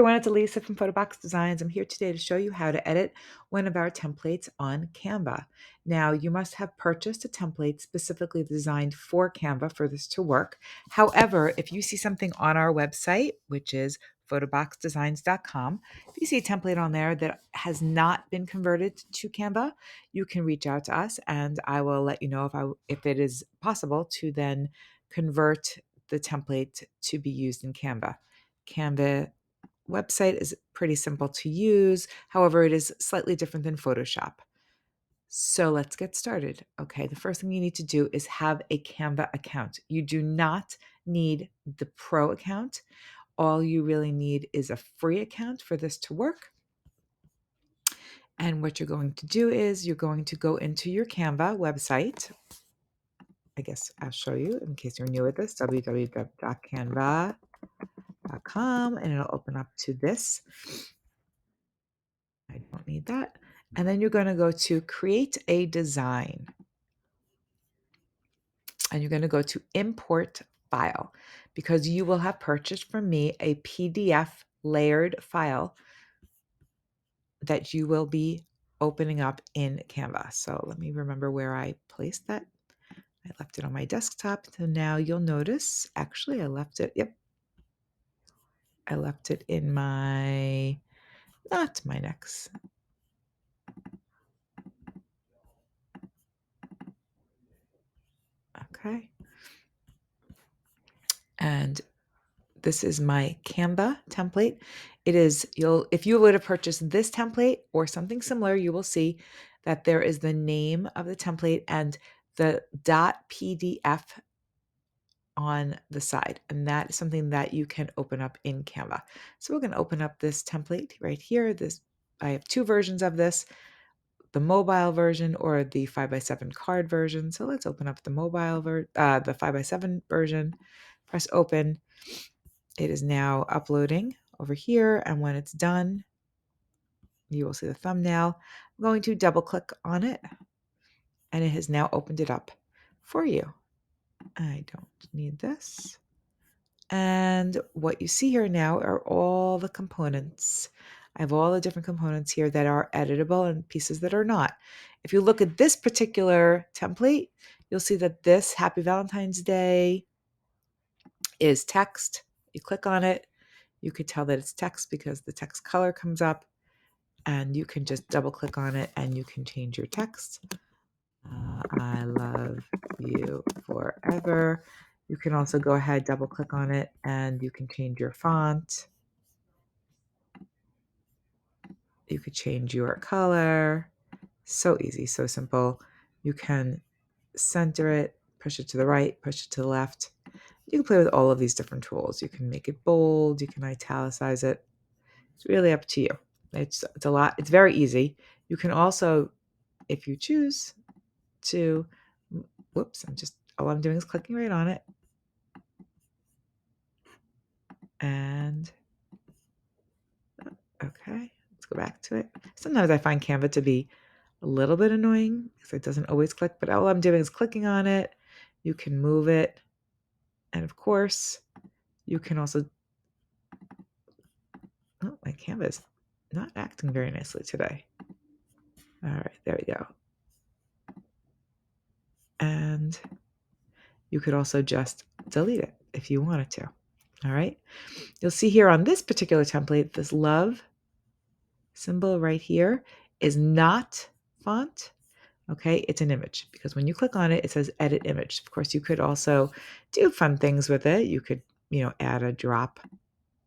Everyone, it's Elisa from Photobox Designs. I'm here today to show you how to edit one of our templates on Canva. Now, you must have purchased a template specifically designed for Canva for this to work. However, if you see something on our website, which is photoboxdesigns.com, if you see a template on there that has not been converted to Canva, you can reach out to us and I will let you know if it is possible to then convert the template to be used in Canva. Canva website is pretty simple to use. However, it is slightly different than Photoshop. So let's get started. Okay, the first thing you need to do is have a Canva account. You do not need the pro account. All you really need is a free account for this to work. And what you're going to do is you're going to go into your Canva website. I guess I'll show you in case you're new at this, www.canva.com, and it'll open up to this. I don't need that. And then you're going to go to create a design. And you're going to go to import file because you will have purchased from me a PDF layered file that you will be opening up in Canva. So let me remember where I placed that. I left it on my desktop. So now you'll notice, actually I left it, yep. I left it in not my next. Okay. And this is my Canva template. It is, if you would have purchased this template or something similar, you will see that there is the name of the template and the .pdf on the side. And that is something that you can open up in Canva. So we're going to open up this template right here. I have two versions of this, the mobile version or the 5x7 card version. So let's open up the the 5x7 version, press open. It is now uploading over here, and when it's done, you will see the thumbnail. I'm going to double click on it, and it has now opened it up for you. I don't need this. And what you see here now are all the components. I have all the different components here that are editable and pieces that are not. If you look at this particular template, you'll see that this Happy Valentine's Day is text. You click on it, you could tell that it's text because the text color comes up, and you can just double click on it and you can change your text. I love you forever. You can also go ahead, double click on it, and you can change your font. You could change your color. So easy, so simple. You can center it, push it to the right, push it to the left. You can play with all of these different tools. You can make it bold, you can italicize it. It's really up to you. It's a lot. It's very easy. You can also, if you choose to, whoops, all I'm doing is clicking right on it. And, okay, let's go back to it. Sometimes I find Canva to be a little bit annoying because it doesn't always click, but all I'm doing is clicking on it. You can move it. And of course, you can also, oh, my Canva is not acting very nicely today. All right, there we go. And you could also just delete it if you wanted to. All right. You'll see here on this particular template, this love symbol right here is not font. Okay, it's an image because when you click on it, it says edit image. Of course, you could also do fun things with it. You could, add a drop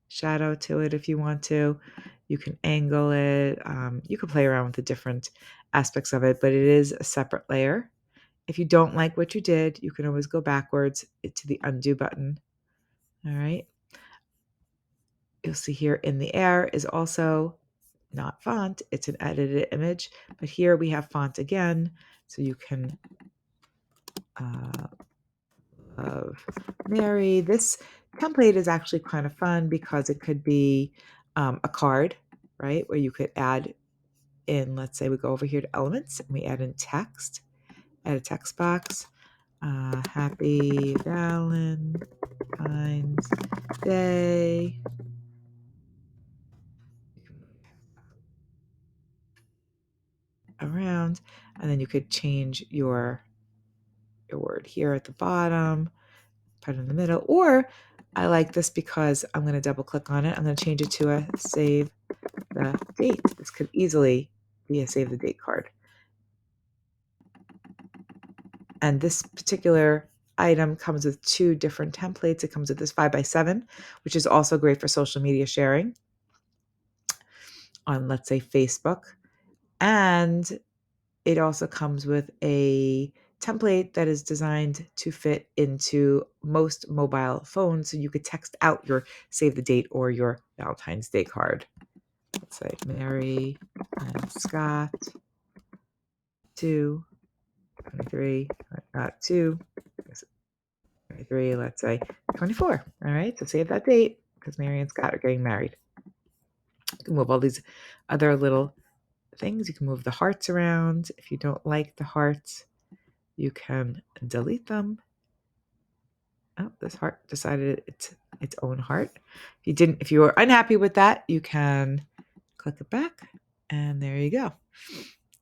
shadow to it if you want to. You can angle it. You can play around with the different aspects of it, but it is a separate layer. If you don't like what you did, you can always go backwards to the undo button. All right. You'll see here in the air is also not font. It's an edited image, but here we have font again. So you can love Mary. This template is actually kind of fun because it could be a card, right? Where you could add in, let's say we go over here to elements and we add in text, add a text box. Happy Valentine's Day. around, and then you could change your word here at the bottom, put it in the middle, or I like this because I'm going to double click on it. I'm going to change it to a save the date. This could easily be a save the date card. And this particular item comes with 2 different templates. It comes with this 5x7, which is also great for social media sharing on, let's say, Facebook. And it also comes with a template that is designed to fit into most mobile phones. So you could text out your save the date or your Valentine's Day card. Let's say Mary and Scott, 2, 23, not 2, 23, let's say 24. All right, so save that date because Mary and Scott are getting married. You can move all these other little things. You can move the hearts around. If you don't like the hearts, you can delete them. Oh, this heart decided its own heart. If you were unhappy with that, you can click it back, and there you go.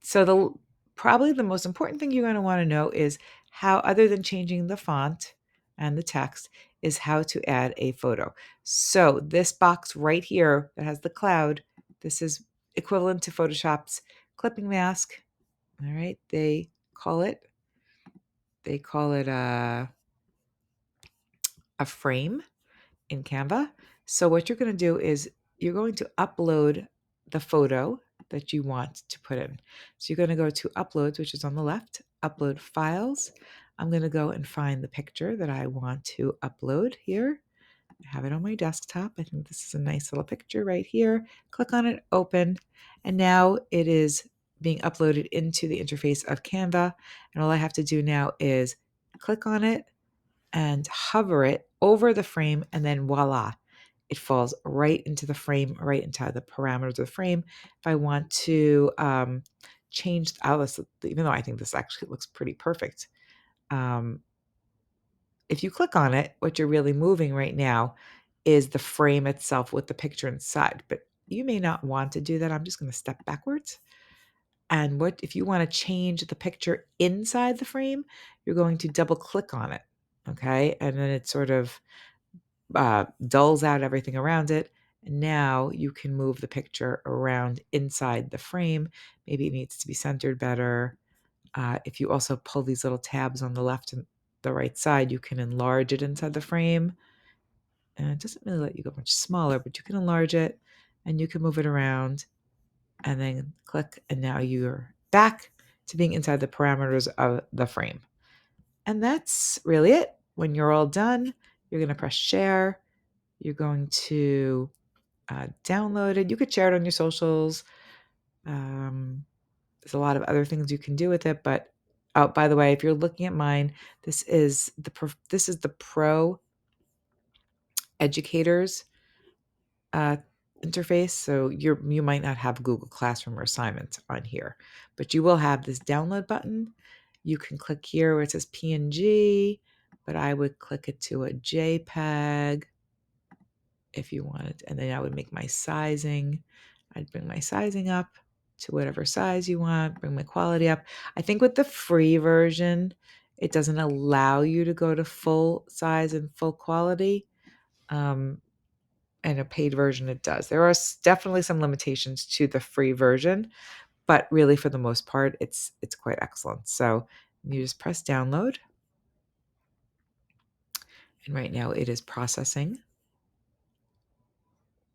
So probably the most important thing you're going to want to know is how, other than changing the font and the text, is how to add a photo. So this box right here that has the cloud, this is equivalent to Photoshop's clipping mask. All right, they call it a frame in Canva. So what you're going to do is you're going to upload the photo that you want to put in. So you're going to go to Uploads, which is on the left, Upload Files. I'm going to go and find the picture that I want to upload here. I have it on my desktop. I think this is a nice little picture right here. Click on it, open, and now it is being uploaded into the interface of Canva. And all I have to do now is click on it and hover it over the frame, and then voila, it falls right into the frame, right into the parameters of the frame. If I want to change, even though I think this actually looks pretty perfect, if you click on it, what you're really moving right now is the frame itself with the picture inside. But you may not want to do that. I'm just going to step backwards. And what if you want to change the picture inside the frame? You're going to double click on it. Okay. And then it sort of dulls out everything around it. And now you can move the picture around inside the frame. Maybe it needs to be centered better. If you also pull these little tabs on the left and the right side, you can enlarge it inside the frame. And it doesn't really let you go much smaller, but you can enlarge it and you can move it around and then click. And now you're back to being inside the parameters of the frame. And that's really it. When you're all done, you're going to press share. You're going to download it. You could share it on your socials. There's a lot of other things you can do with it. But oh, by the way, if you're looking at mine, this is the Pro Educators interface. So you might not have Google Classroom or assignments on here, but you will have this download button. You can click here where it says PNG, but I would click it to a JPEG if you wanted, and then I would make my sizing. I'd bring my sizing up to whatever size you want, bring my quality up. I think with the free version, it doesn't allow you to go to full size and full quality. And a paid version, it does. There are definitely some limitations to the free version, but really for the most part, it's quite excellent. So you just press download. And right now it is processing.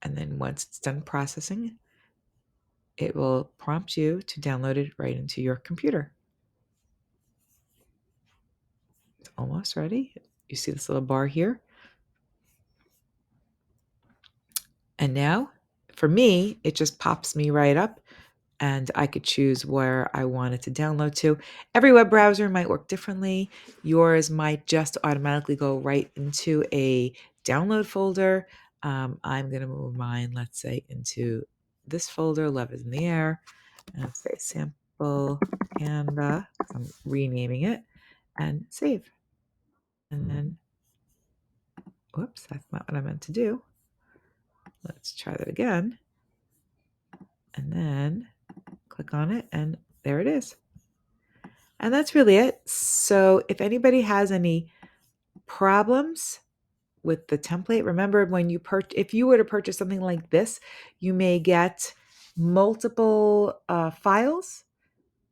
And then once it's done processing, it will prompt you to download it right into your computer. It's almost ready. You see this little bar here. And now, for me, it just pops me right up and I could choose where I want it to download to. Every web browser might work differently. Yours might just automatically go right into a download folder. I'm going to move mine, let's say, into this folder, Love is in the Air. And let's say sample Canva. I'm renaming it and save. And then, whoops, that's not what I meant to do. Let's try that again. And then click on it and there it is. And that's really it. So if anybody has any problems with the template, remember when you if you were to purchase something like this, you may get multiple files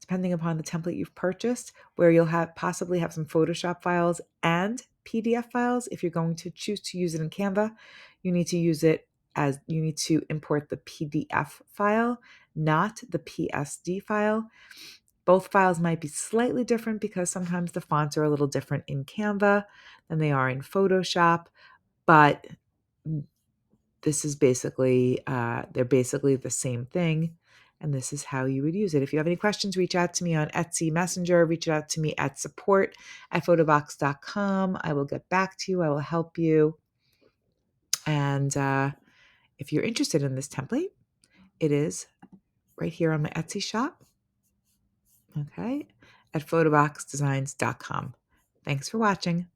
depending upon the template you've purchased, where you'll possibly have some Photoshop files and PDF files. If you're going to choose to use it in Canva, you need to you need to import the PDF file, not the PSD file. Both files might be slightly different because sometimes the fonts are a little different in Canva than they are in Photoshop, but this is basically, they're basically the same thing. And this is how you would use it. If you have any questions, reach out to me on Etsy Messenger, reach out to me at support@photobox.com. I will get back to you. I will help you. And if you're interested in this template, it is right here on my Etsy shop. Okay, at photoboxdesigns.com. Thanks for watching.